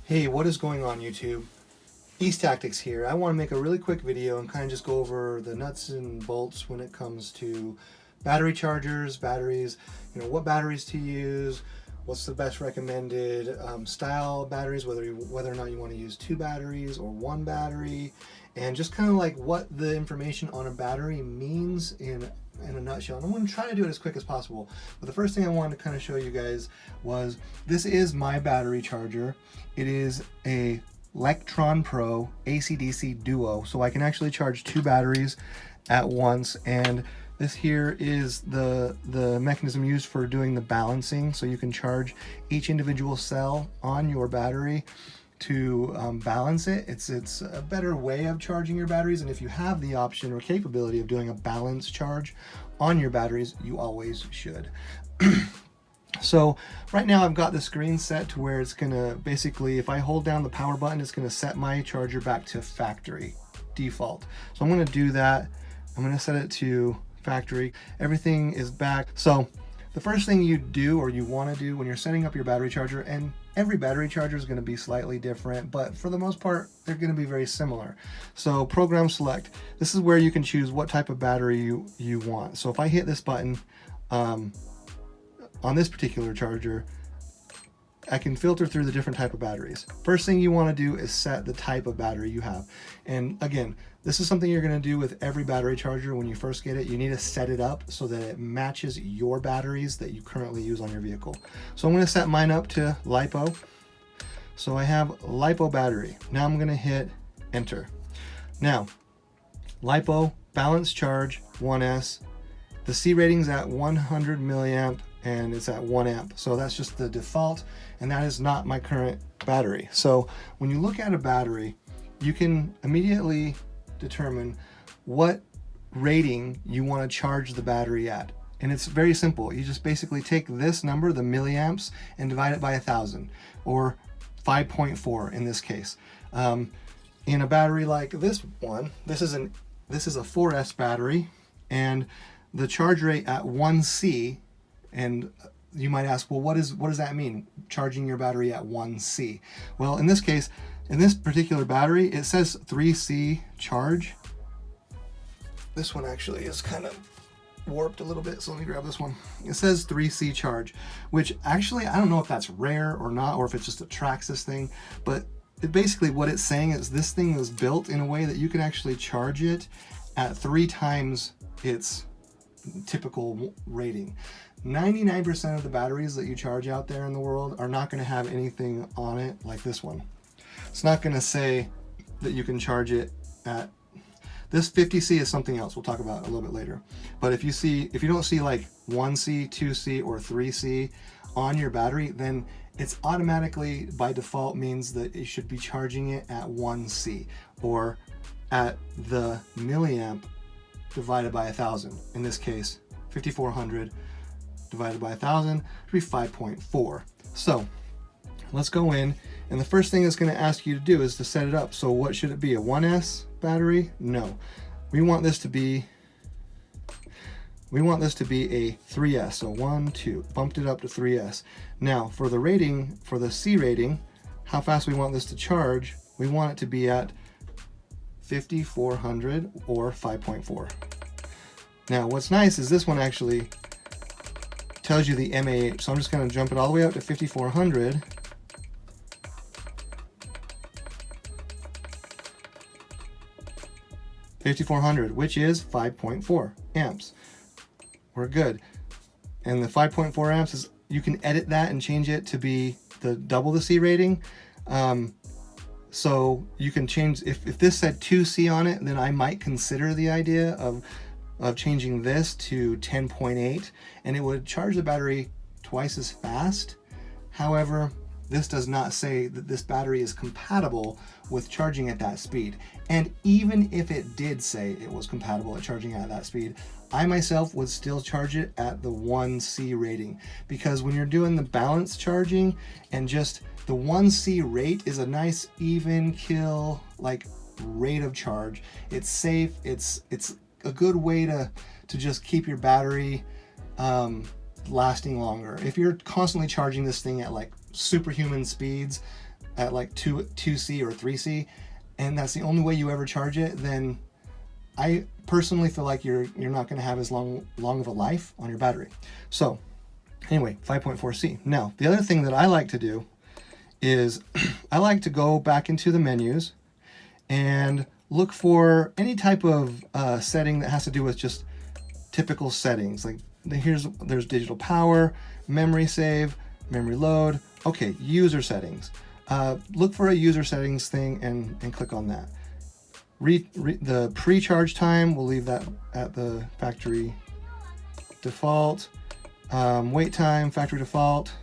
Hey, what is going on YouTube? East Tactics here. I want to make a really quick video and kind of just go over the nuts and bolts when it comes to battery chargers, batteries, what batteries to use, what's the best recommended style of batteries, whether or not you want to use 2 batteries or 1 battery, and just kind of like what the information on a battery means in a nutshell. And I'm going to try to do it as quick as possible. But the first thing I wanted to kind of show you guys was this is my battery charger. It is a Lectron Pro AC/DC Duo, so I can actually charge 2 batteries at once. And this here is the mechanism used for doing the balancing, so you can charge each individual cell on your battery to balance it. It's a better way of charging your batteries, and if you have the option or capability of doing a balance charge on your batteries, you always should. So right now I've got the screen set to where it's gonna basically, if I hold down the power button, it's gonna set my charger back to factory default. So I'm gonna do that. I'm gonna set it to factory. Everything is back. So the first thing you do, or you want to do when you're setting up your battery charger, and every battery charger is going to be slightly different, but for the most part they're going to be very similar. So program select, this is where you can choose what type of battery you want. So if I hit this button on this particular charger, I can filter through the different type of batteries. First thing you want to do is set the type of battery you have. And again, this is something you're going to do with every battery charger when you first get it. You need to set it up so that it matches your batteries that you currently use on your vehicle. So I'm going to set mine up to LiPo. So I have LiPo battery. Now I'm going to hit enter. Now, LiPo balance charge 1S. The C rating's at 100 milliamp and it's at 1 amp. So that's just the default, and that is not my current battery. So when you look at a battery, you can immediately determine what rating you want to charge the battery at. And it's very simple. You just basically take this number, the milliamps, and divide it by 1,000, or 5.4 in this case. In a battery like this one, this is a 4S battery, and the charge rate at 1C, and you might ask, well, what does that mean, charging your battery at 1C? Well, in this case, in this particular battery, it says 3C charge. This one actually is kind of warped a little bit, so let me grab this one. It says 3C charge, which actually, I don't know if that's rare or not, or if it just attracts this thing, but basically what it's saying is this thing is built in a way that you can actually charge it at 3 times its typical rating. 99% of the batteries that you charge out there in the world are not going to have anything on it like this one. It's not going to say that you can charge it at this. 50C is something else we'll talk about a little bit later. But if you don't see like 1C, 2C, or 3C on your battery, then it's automatically by default means that it should be charging it at 1C, or at the milliamp divided by 1,000. In this case, 5,400 divided by 1,000 would be 5.4. So let's go in, and the first thing it's going to ask you to do is to set it up. So what should it be, a 1S battery? No, we want this to be a 3S. So 1, 2, bumped it up to 3S. Now for the rating, for the C rating, how fast we want this to charge, we want it to be at 5,400 or 5.4. Now what's nice is this one actually tells you the mAh, so I'm just going to jump it all the way up to 5,400. Which is 5.4 amps. We're good. And the 5.4 amps is, you can edit that and change it to be double the C rating. So you can change, if this said 2C on it, then I might consider the idea of changing this to 10.8, and it would charge the battery twice as fast. However, this does not say that this battery is compatible with charging at that speed. And even if it did say it was compatible at charging at that speed, I myself would still charge it at the 1C rating, because when you're doing the balance charging, and just the 1C rate is a nice even kill like rate of charge. It's safe, it's a good way to just keep your battery lasting longer. If you're constantly charging this thing at like superhuman speeds at like 2C or 3C, and that's the only way you ever charge it, then I personally feel like you're not going to have as long of a life on your battery. So anyway, 5.4C. Now, the other thing that I like to do is I like to go back into the menus and look for any type of setting that has to do with just typical settings. Like there's digital power, memory save, memory load. Okay, user settings. Look for a user settings thing and click on that. The pre-charge time, we'll leave that at the factory default. Wait time, factory default.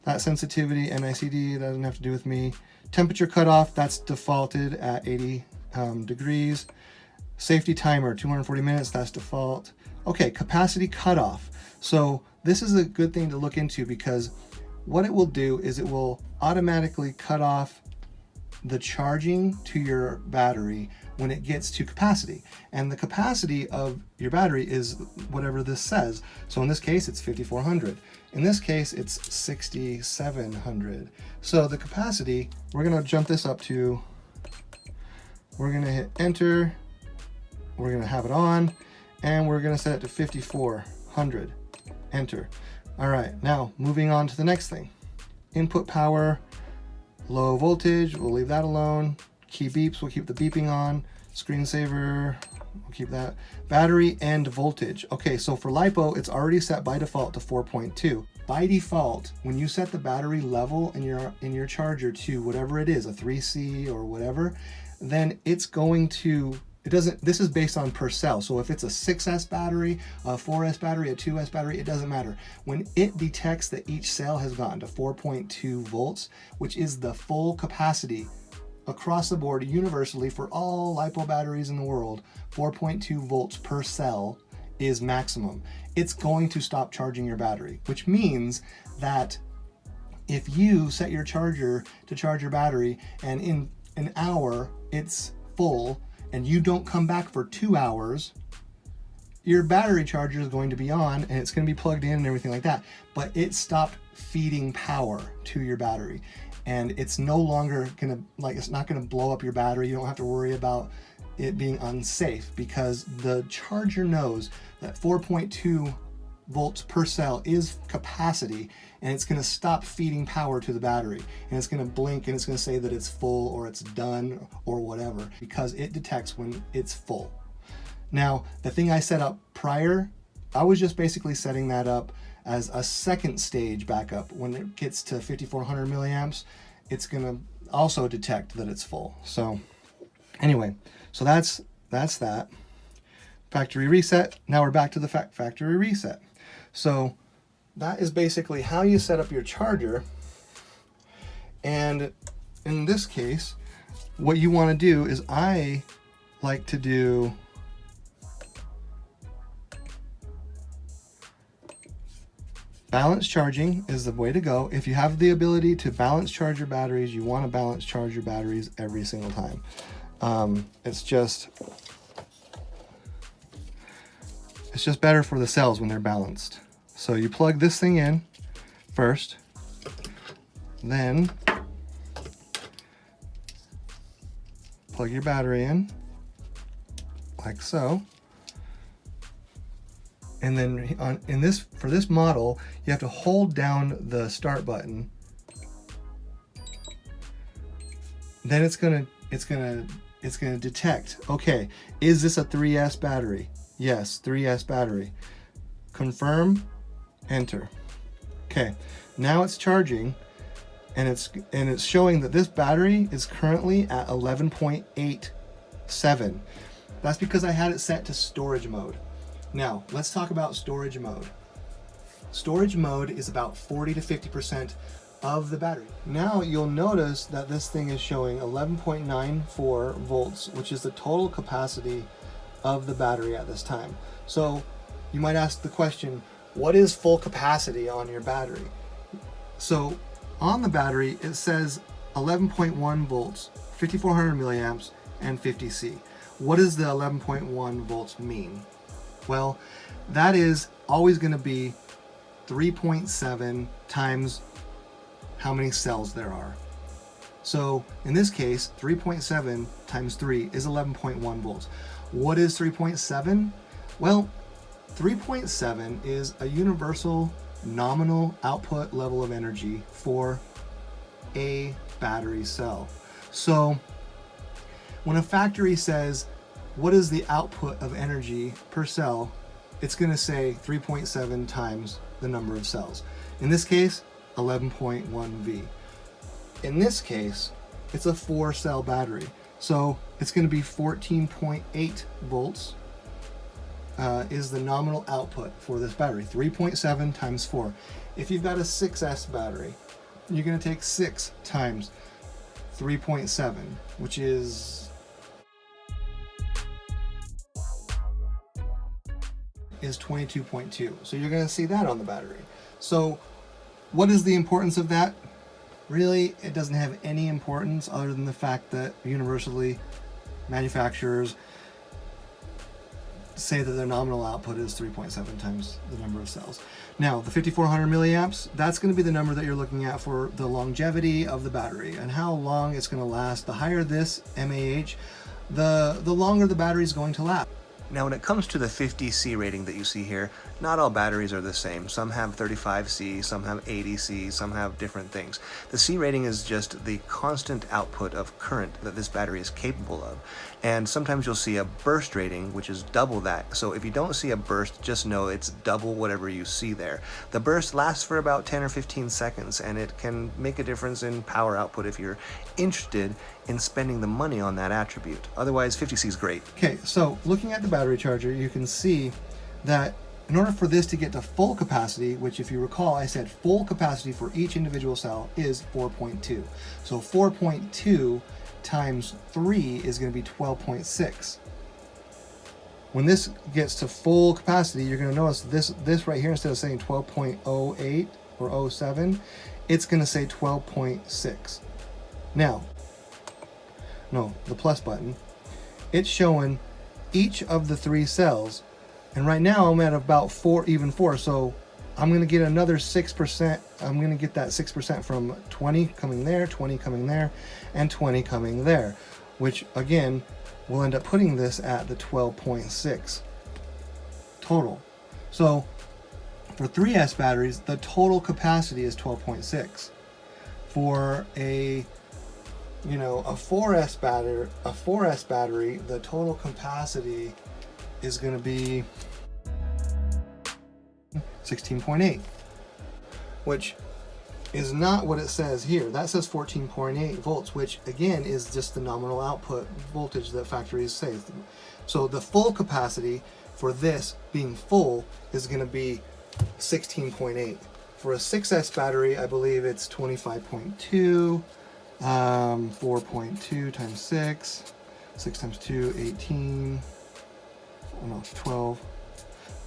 That sensitivity, NICD, that doesn't have to do with me. Temperature cutoff, that's defaulted at 80 degrees. Safety timer, 240 minutes, that's default. Okay, capacity cutoff. So this is a good thing to look into, because what it will do is it will automatically cut off the charging to your battery when it gets to capacity. And the capacity of your battery is whatever this says. So in this case, it's 5,400. In this case, it's 6,700. So the capacity, we're gonna jump this up to, we're gonna hit enter, we're gonna have it on, and we're gonna set it to 5,400, enter. All right, now moving on to the next thing. Input power, low voltage, we'll leave that alone. Key beeps, we'll keep the beeping on. Screensaver, we'll keep that. Battery end voltage. Okay, so for LiPo, it's already set by default to 4.2. By default, when you set the battery level in your charger to whatever it is, a 3C or whatever, then it's going to, this is based on per cell. So if it's a 6S battery, a 4S battery, a 2S battery, it doesn't matter. When it detects that each cell has gotten to 4.2 volts, which is the full capacity across the board universally for all LiPo batteries in the world, 4.2 volts per cell is maximum. It's going to stop charging your battery, which means that if you set your charger to charge your battery and in an hour it's full, and you don't come back for 2 hours, your battery charger is going to be on and it's going to be plugged in and everything like that. But it stopped feeding power to your battery, and it's no longer going to, it's not going to blow up your battery. You don't have to worry about it being unsafe, because the charger knows that 4.2 volts per cell is capacity, and it's going to stop feeding power to the battery, and it's going to blink and it's going to say that it's full or it's done or whatever, because it detects when it's full. Now, the thing I set up prior, I was just basically setting that up as a second stage backup. When it gets to 5,400 milliamps, it's going to also detect that it's full. So anyway, so that's that. Factory reset. Now we're back to the factory reset. So that is basically how you set up your charger. And in this case, what you want to do is, I like to do balance charging is the way to go. If you have the ability to balance charge your batteries, you want to balance charge your batteries every single time. It's just better for the cells when they're balanced. So you plug this thing in first, then plug your battery in like so. And then for this model, you have to hold down the start button. Then it's gonna detect, okay, is this a 3S battery? Yes, 3S battery. Confirm, enter. Okay, now it's charging, and it's showing that this battery is currently at 11.87. That's because I had it set to storage mode. Now, let's talk about storage mode. Storage mode is about 40 to 50% of the battery. Now you'll notice that this thing is showing 11.94 volts, which is the total capacity of the battery at this time. So you might ask the question, what is full capacity on your battery? So on the battery, it says 11.1 volts, 5400 milliamps, and 50C. What does the 11.1 volts mean? Well, that is always going to be 3.7 times how many cells there are. So in this case, 3.7 times 3 is 11.1 volts. What is 3.7? Well, 3.7 is a universal nominal output level of energy for a battery cell. So when a factory says, what is the output of energy per cell, it's going to say 3.7 times the number of cells. In this case, 11.1 V. In this case, it's a 4-cell battery. So it's going to be 14.8 volts is the nominal output for this battery. 3.7 times 4. If you've got a 6S battery, you're going to take 6 times 3.7, which is 22.2. So you're going to see that on the battery. So what is the importance of that? Really, it doesn't have any importance other than the fact that universally manufacturers say that their nominal output is 3.7 times the number of cells. Now, the 5400 milliamps, that's going to be the number that you're looking at for the longevity of the battery and how long it's going to last. The higher this MAH, the longer the battery is going to last. Now when it comes to the 50C rating that you see here, not all batteries are the same. Some have 35C, some have 80C, some have different things. The C rating is just the constant output of current that this battery is capable of. And sometimes you'll see a burst rating, which is double that. So if you don't see a burst, just know it's double whatever you see there. The burst lasts for about 10 or 15 seconds, and it can make a difference in power output if you're interested in spending the money on that attribute. Otherwise, 50C is great. Okay, so looking at the battery charger, you can see that in order for this to get to full capacity, which if you recall, I said full capacity for each individual cell is 4.2. So 4.2 times 3 is going to be 12.6. When this gets to full capacity, you're going to notice this right here, instead of saying 12.08 or 07, it's going to say 12.6. Now, no, the plus button, it's showing each of the 3 cells, and right now I'm at about 4, so I'm going to get another 6%. I'm going to get that 6% from 20 coming there, 20 coming there, and 20 coming there, which again will end up putting this at the 12.6 total. So for 3S batteries, the total capacity is 12.6. For a 4S battery, the total capacity is going to be 16.8, which is not what it says here. That says 14.8 volts, which again is just the nominal output voltage that factories say. So the full capacity for this being full is going to be 16.8. For a 6S battery, I believe it's 25.2. 4.2 times 6, 6 times 2, 18, oh no, 12,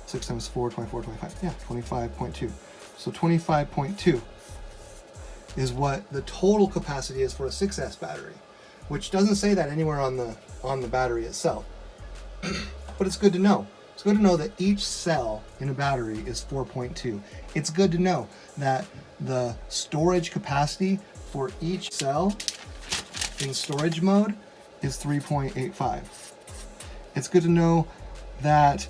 6 times 4, 24, 25, yeah, 25.2. So 25.2 is what the total capacity is for a 6S battery, which doesn't say that anywhere on the battery itself. But it's good to know. It's good to know that each cell in a battery is 4.2. It's good to know that the storage capacity for each cell in storage mode is 3.85. It's good to know that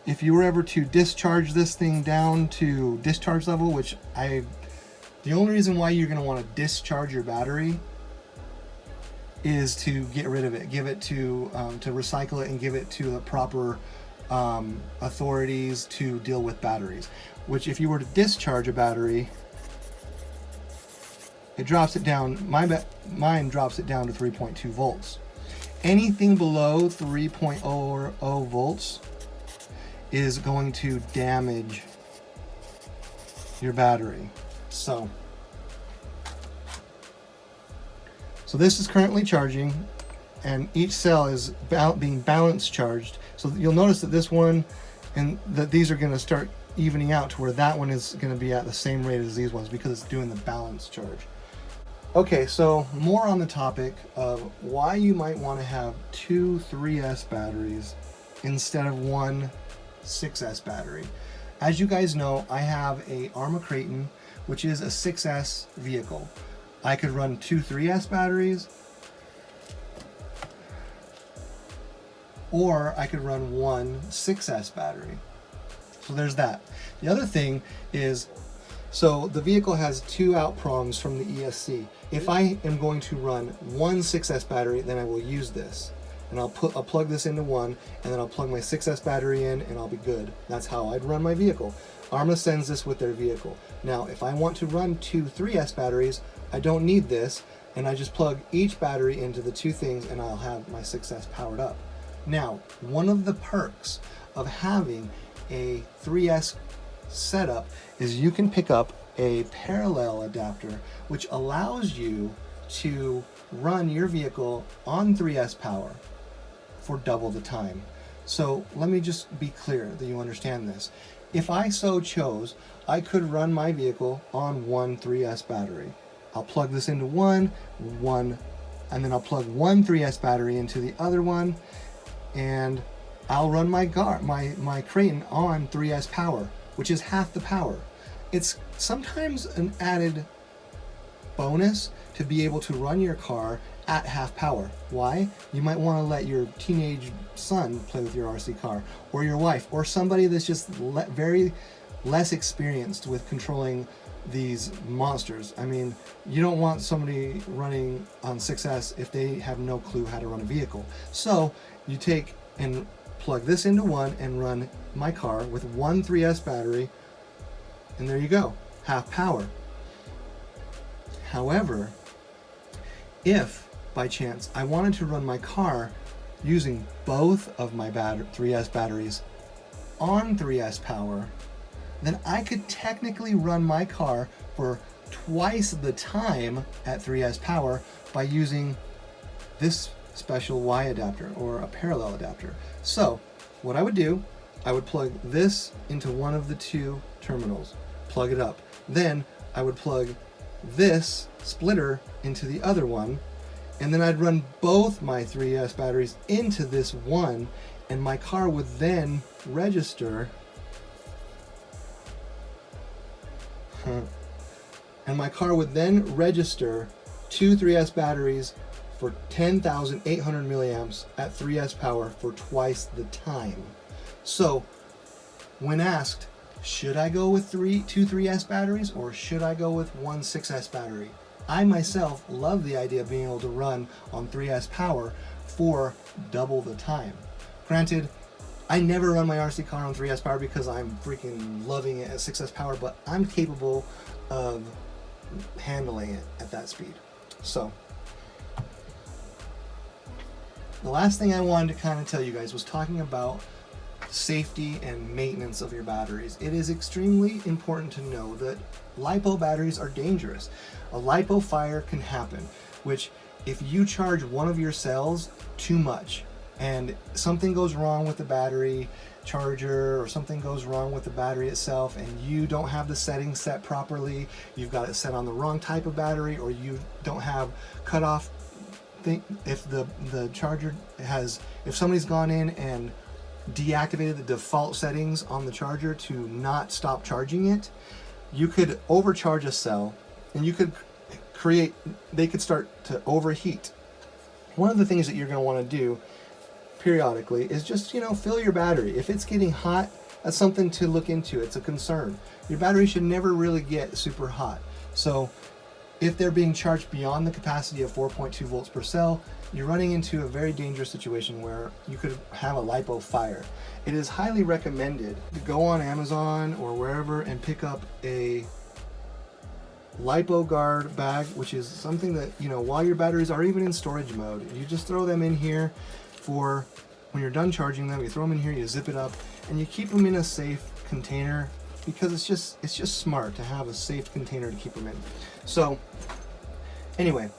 if you were ever to discharge this thing down to discharge level, which the only reason why you're going to want to discharge your battery is to get rid of it, give it to recycle it and give it to the proper authorities to deal with batteries. Which if you were to discharge a battery, it drops it down. Mine drops it down to 3.2 volts. Anything below 3.0 volts is going to damage your battery. So this is currently charging and each cell is being balance charged. So you'll notice that this one and that these are going to start evening out to where that one is going to be at the same rate as these ones because it's doing the balance charge. Okay, so more on the topic of why you might want to have two 3S batteries instead of one 6S battery. As you guys know, I have a Arrma Kraton, which is a 6S vehicle. I could run two 3S batteries, or I could run one 6S battery. So there's that. The other thing is, so the vehicle has two out prongs from the ESC. If I am going to run one 6S battery, then I will use this. And I'll plug this into one, and then I'll plug my 6S battery in, and I'll be good. That's how I'd run my vehicle. Arrma sends this with their vehicle. Now, if I want to run two 3S batteries, I don't need this, and I just plug each battery into the two things, and I'll have my 6S powered up. Now, one of the perks of having a 3S setup is you can pick up a parallel adapter, which allows you to run your vehicle on 3S power for double the time. So let me just be clear that you understand this. If I so chose, I could run my vehicle on one 3S battery. I'll plug this into one, and then I'll plug one 3S battery into the other one, and I'll run my Kraton on 3S power, which is half the power. It's sometimes an added bonus to be able to run your car at half power. Why? You might want to let your teenage son play with your RC car, or your wife, or somebody that's just very less experienced with controlling these monsters. I mean, you don't want somebody running on 6S if they have no clue how to run a vehicle. So you take and plug this into one and run my car with one 3S battery, and there you go, half power. However, if by chance I wanted to run my car using both of my 3S batteries on 3S power, then I could technically run my car for twice the time at 3S power by using this special Y adapter or a parallel adapter. So what I would do, I would plug this into one of the two terminals, plug it up. Then I would plug this splitter into the other one, and then I'd run both my 3S batteries into this one, and my car would then register two 3S batteries for 10,800 milliamps at 3S power for twice the time. So when asked, should I go with two 3S batteries or should I go with one 6S battery? I myself love the idea of being able to run on 3S power for double the time. Granted, I never run my RC car on 3S power because I'm freaking loving it at 6S power, but I'm capable of handling it at that speed. So the last thing I wanted to kind of tell you guys was talking about safety and maintenance of your batteries. It is extremely important to know that LiPo batteries are dangerous. A LiPo fire can happen, which if you charge one of your cells too much and something goes wrong with the battery charger or something goes wrong with the battery itself and you don't have the settings set properly, you've got it set on the wrong type of battery, or you don't have cutoff thing, if the charger has, if somebody's gone in and deactivated the default settings on the charger to not stop charging it, you could overcharge a cell and you could they could start to overheat. One of the things that you're going to want to do periodically is just, fill your battery. If it's getting hot, that's something to look into. It's a concern. Your battery should never really get super hot. So if they're being charged beyond the capacity of 4.2 volts per cell, you're running into a very dangerous situation where you could have a LiPo fire. It is highly recommended to go on Amazon or wherever and pick up a LiPo guard bag, which is something that, while your batteries are even in storage mode, you just throw them in here for when you're done charging them. You throw them in here, you zip it up, and you keep them in a safe container because it's just smart to have a safe container to keep them in. So anyway,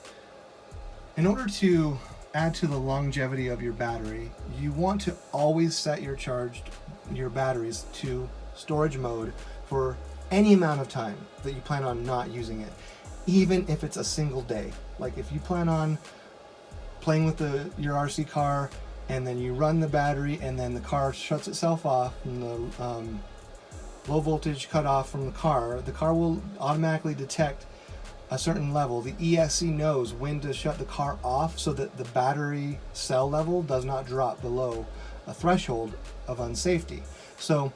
in order to add to the longevity of your battery, you want to always set your batteries to storage mode for any amount of time that you plan on not using it, even if it's a single day. Like if you plan on playing with your RC car and then you run the battery and then the car shuts itself off and the low voltage cut off from the car will automatically detect a certain level. The ESC knows when to shut the car off so that the battery cell level does not drop below a threshold of unsafety. So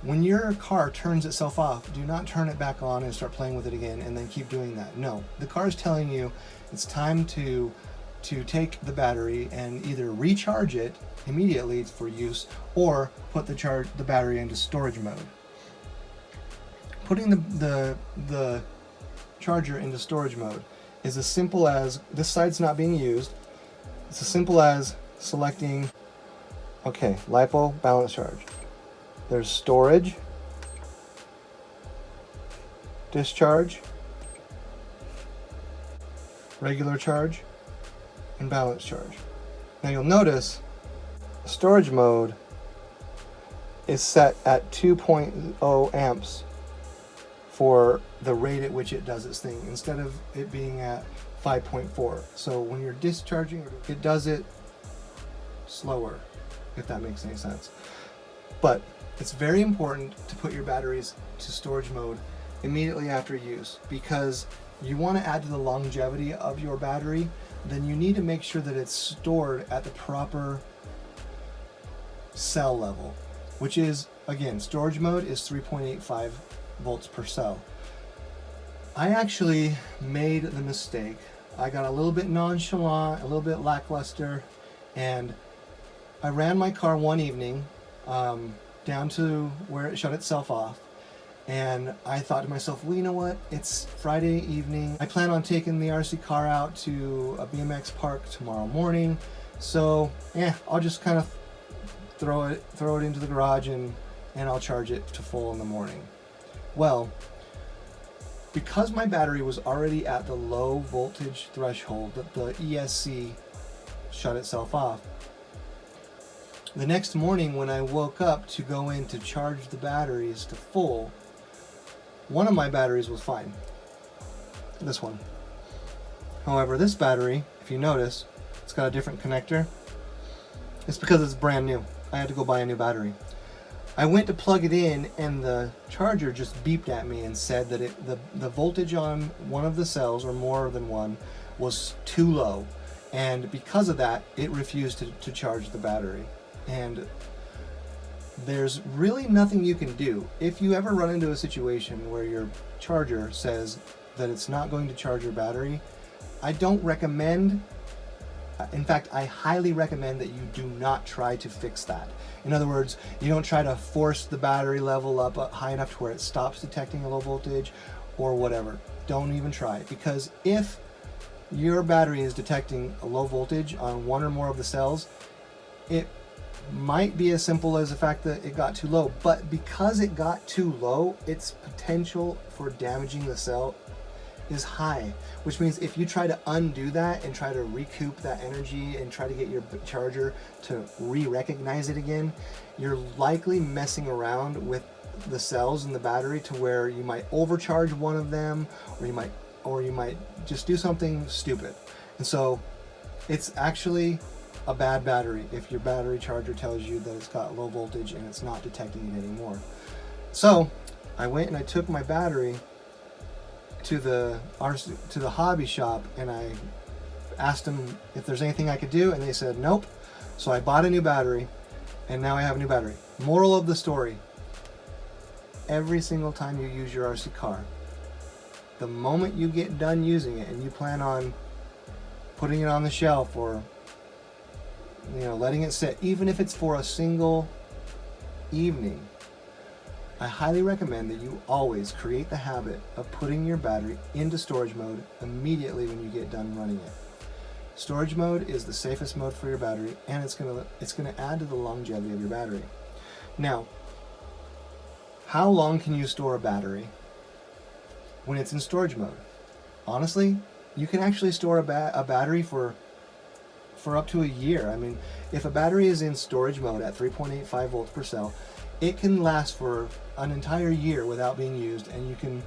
when your car turns itself off, do not turn it back on and start playing with it again and then keep doing that. No, the car is telling you it's time to take the battery and either recharge it immediately for use or put the battery into storage mode. Putting the charger into storage mode is as simple as, this side's not being used, it's as simple as selecting, okay, LiPo balance charge. There's storage, discharge, regular charge, and balance charge. Now you'll notice storage mode is set at 2.0 amps for the rate at which it does its thing, instead of it being at 5.4. So when you're discharging, it does it slower, if that makes any sense. But it's very important to put your batteries to storage mode immediately after use, because you want to add to the longevity of your battery. Then you need to make sure that it's stored at the proper cell level, which is, again, storage mode is 3.85 volts per cell. I actually made the mistake. I got a little bit nonchalant, a little bit lackluster, and I ran my car one evening down to where it shut itself off, and I thought to myself, well, you know what, it's Friday evening, I plan on taking the RC car out to a BMX park tomorrow morning, so I'll just kind of throw it into the garage and I'll charge it to full in the morning. Well, because my battery was already at the low voltage threshold that the ESC shut itself off, the next morning when I woke up to go in to charge the batteries to full, one of my batteries was fine. This one. However, this battery, if you notice, it's got a different connector. It's because it's brand new. I had to go buy a new battery. I went to plug it in and the charger just beeped at me and said that the voltage on one of the cells, or more than one, was too low, and because of that it refused to charge the battery. And there's really nothing you can do. If you ever run into a situation where your charger says that it's not going to charge your battery, I don't recommend, in fact, I highly recommend that you do not try to fix that. In other words, you don't try to force the battery level up high enough to where it stops detecting a low voltage or whatever. Don't even try, because if your battery is detecting a low voltage on one or more of the cells, it might be as simple as the fact that it got too low, but because it got too low, its potential for damaging the cell is high, which means if you try to undo that and try to recoup that energy and try to get your charger to re-recognize it again, you're likely messing around with the cells in the battery to where you might overcharge one of them, or you might just do something stupid. And so it's actually a bad battery if your battery charger tells you that it's got low voltage and it's not detecting it anymore. So I went and I took my battery to the hobby shop and I asked them if there's anything I could do, and they said nope. So I bought a new battery and now I have a new battery. Moral of the story: every single time you use your RC car, the moment you get done using it and you plan on putting it on the shelf or letting it sit, even if it's for a single evening, I highly recommend that you always create the habit of putting your battery into storage mode immediately when you get done running it. Storage mode is the safest mode for your battery, and it's gonna add to the longevity of your battery. Now, how long can you store a battery when it's in storage mode? Honestly, you can actually store a battery for for up to a year. I mean, if a battery is in storage mode at 3.85 volts per cell, it can last for an entire year without being used, and you can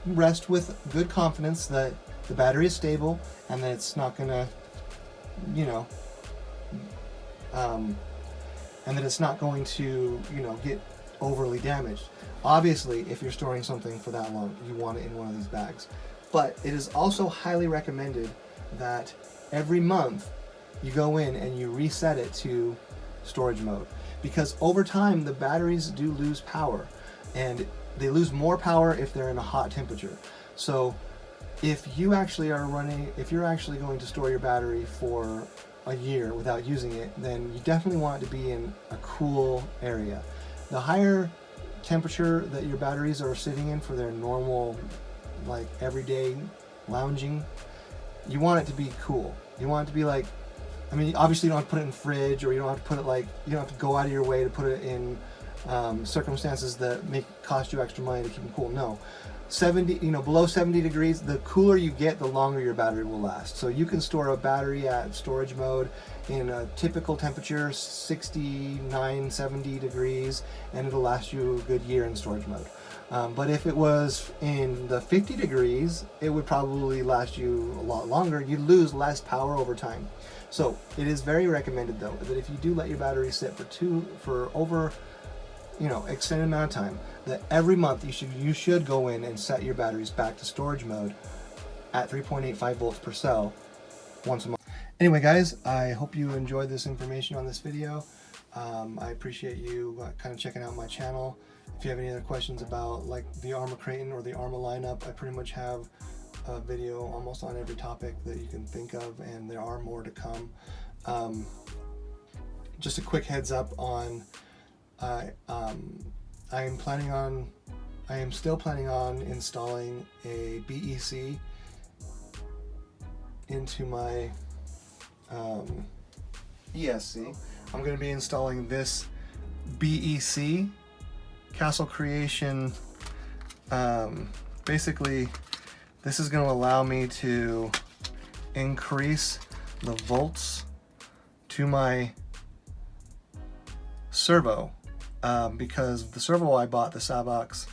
rest with good confidence that the battery is stable and that it's not gonna, you know, and that it's not going to, you know, get overly damaged. Obviously, if you're storing something for that long, you want it in one of these bags. But it is also highly recommended that every month you go in and you reset it to storage mode, because over time the batteries do lose power, and they lose more power if they're in a hot temperature. So if you actually are running, if you're actually going to store your battery for a year without using it, then you definitely want it to be in a cool area. The higher temperature that your batteries are sitting in for their normal, like everyday lounging, you want it to be cool. You want it to be like, I mean, obviously you don't have to put it in the fridge, or you don't have to put it like, you don't have to go out of your way to put it in circumstances that cost you extra money to keep them cool. No, 70, you know, below 70 degrees, the cooler you get, the longer your battery will last. So you can store a battery at storage mode in a typical temperature, 69, 70 degrees, and it'll last you a good year in storage mode. But if it was in the 50 degrees, it would probably last you a lot longer. You lose less power over time. So it is very recommended, though, that if you do let your battery sit for over, you know, extended amount of time, that every month you should go in and set your batteries back to storage mode at 3.85 volts per cell once a month. Anyway, guys, I hope you enjoyed this information on this video. I appreciate you kind of checking out my channel. If you have any other questions about like the Arrma Kraton or the Arrma lineup, I pretty much have a video almost on every topic that you can think of, and there are more to come. Just a quick heads up on, I am still planning on installing a BEC into my ESC. I'm going to be installing this BEC Castle Creation. Basically, this is going to allow me to increase the volts to my servo, because the servo I bought, the Savox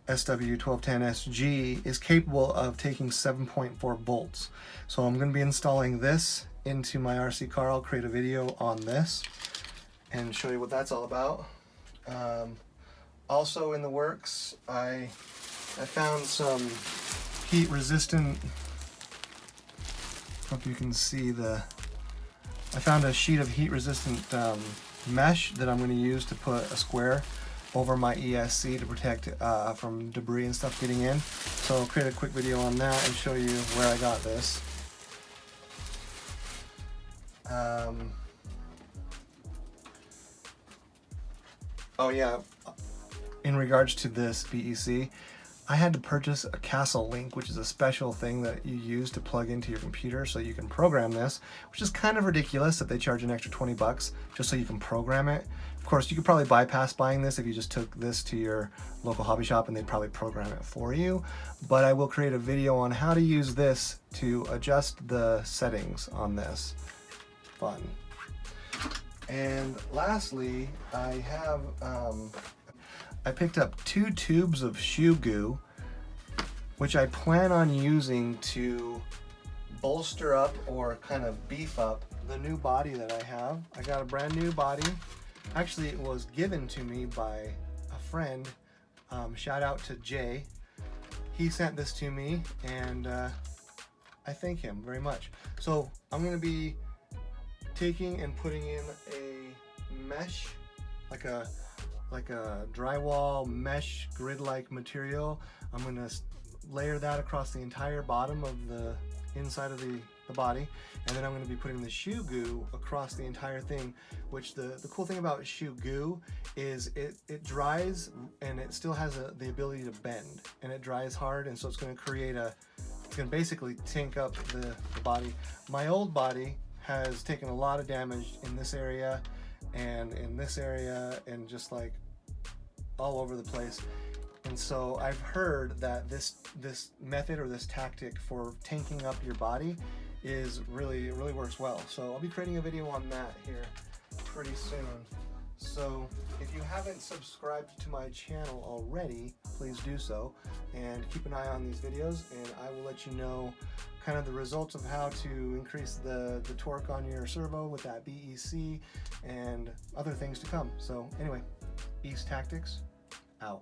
SW1210SG, is capable of taking 7.4 volts. So I'm going to be installing this into my RC car. I'll create a video on this and show you what that's all about. Also in the works, I found some heat resistant, hope you can see I found a sheet of heat resistant mesh that I'm going to use to put a square over my ESC to protect from debris and stuff getting in. So I'll create a quick video on that and show you where I got this. Oh yeah, in regards to this BEC, I had to purchase a Castle Link, which is a special thing that you use to plug into your computer so you can program this, which is kind of ridiculous that they charge an extra 20 bucks just so you can program it. Of course, you could probably bypass buying this if you just took this to your local hobby shop and they'd probably program it for you. But I will create a video on how to use this to adjust the settings on this. Fun. And lastly, I have I picked up 2 tubes of shoe goo, which I plan on using to bolster up or kind of beef up the new body that I have. I got a brand new body. Actually, it was given to me by a friend. Shout out to Jay. He sent this to me, and I thank him very much. So I'm going to be taking and putting in a mesh, like a drywall mesh grid-like material. I'm going to layer that across the entire bottom of the inside of the body, and then I'm going to be putting the shoe goo across the entire thing, which the cool thing about shoe goo is it dries and it still has the ability to bend, and it dries hard, and so it's going to basically tank up the body. My old body has taken a lot of damage in this area and in this area and just like all over the place. And so I've heard that this method or this tactic for tanking up your body is really works well. So I'll be creating a video on that here pretty soon. So if you haven't subscribed to my channel already, please do so and keep an eye on these videos, and I will let you know kind of the results of how to increase the torque on your servo with that BEC and other things to come. So anyway, East Tactics out.